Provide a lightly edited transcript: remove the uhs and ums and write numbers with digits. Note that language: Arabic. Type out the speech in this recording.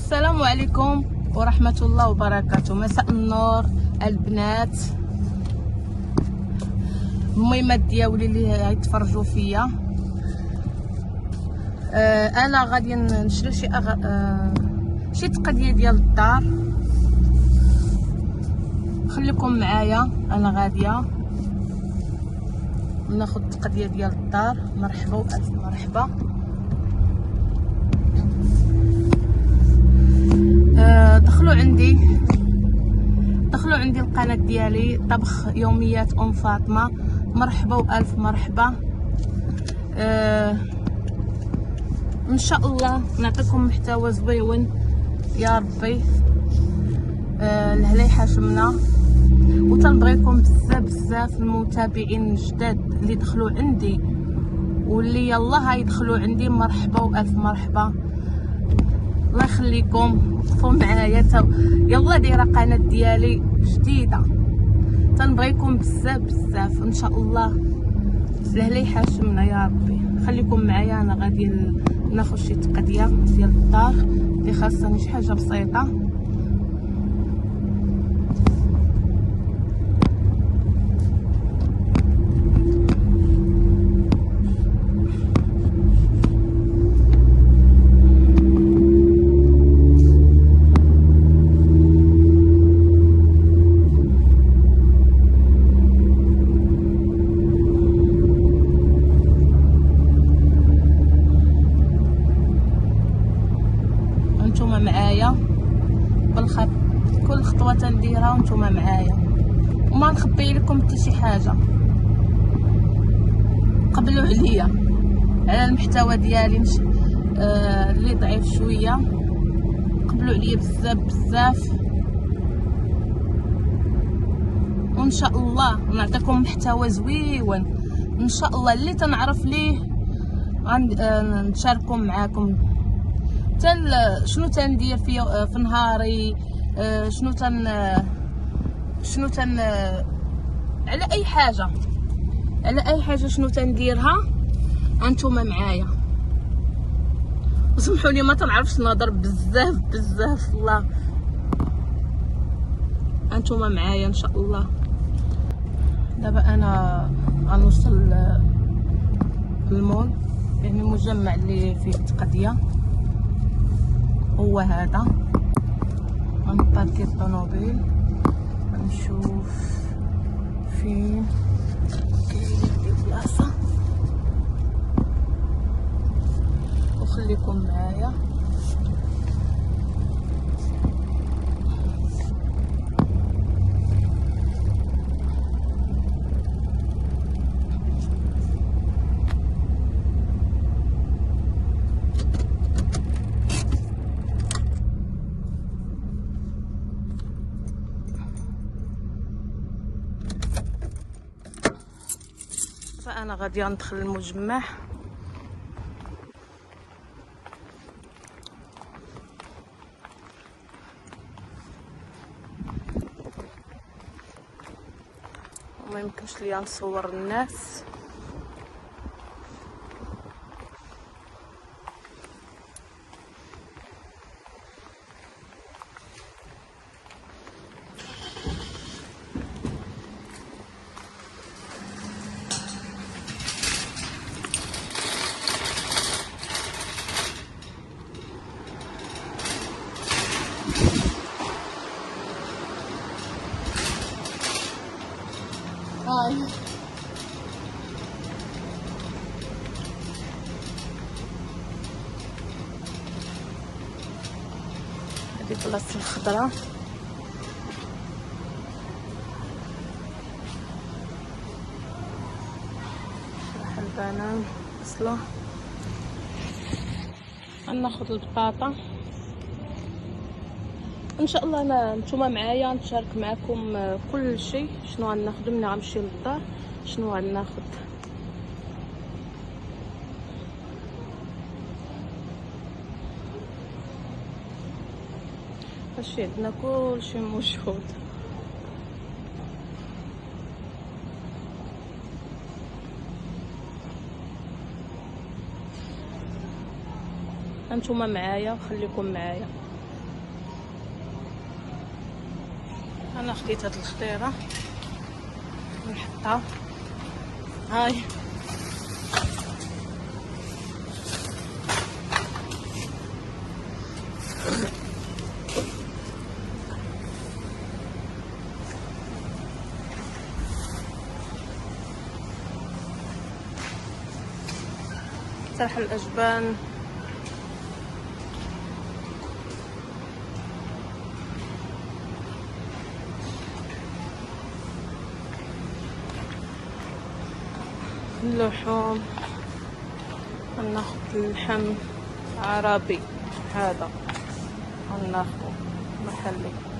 السلام عليكم ورحمة الله وبركاته. مساء النور البنات، المهمات ديالي اللي غيتفرجوا فيا. انا غادي نشري شي تقضيه ديال الدار. خليكم معايا، انا غاديه ناخذ التقضيه ديال الدار. مرحبا والف مرحبا. دخلوا عندي القناه ديالي طبخ يوميات ام فاطمه. مرحبا والف مرحبا. ان شاء الله نعطيكم محتوى زويون يا ربي. الهلا يحاشمنا، وتنبغيكم بزاف المتابعين الجداد اللي دخلوا عندي واللي يلا هيدخلوا عندي. مرحبا والف مرحبا، الله يخليكم. وقفوا معايا يلا دايره قناه ديالي جديده. تنبغيكم بزاف ان شاء الله. الهلا يحاشمنا يا ربي. خليكم معايا، انا غادي ناخذ شي تقضيه ديال الدار اللي خاصني شي حاجه بسيطه. نتوما معايا بالخط، كل خطوه تنديرها وانتوما معايا، وما نخبي لكم حتى شي حاجه. قبلوا عليا على المحتوى ديالي اللي ضعيف شويه. قبلوا عليا بزاف وان شاء الله نعطيكم محتوى زويون ان شاء الله. اللي تنعرف ليه نشارككم معاكم. شنو تندير في نهاري، شنو على اي حاجه شنو تنديرها انتوما معايا. وسمحوا لي ما تنعرفش نهضر بزاف الله. انتوما معايا ان شاء الله. دابا انا غنوصل للمول، يعني المجمع اللي فيه التقضيه هو هذا. غنباركي الطوموبيل، غنشوف فين كاين بلاصه، وخليكم معايا. فأنا غادي ندخل المجمع. وما يمكنش ليا نصور الناس. هذه بلاصة الخضرة. راح البنان بصلة. غناخد البطاطا ان شاء الله. نتوما معايا نشارك معكم كل شيء. شنو غناخدو ملي غنمشي للدار، شنو غناخد. هادشي عندنا كلشي موجود. انتوما معايا وخليكم معايا. انا خديت هاد الخضيره نحطها هاي. طرح الاجبان اللحوم. ناخد اللحم عربي هذا وناخد محلي.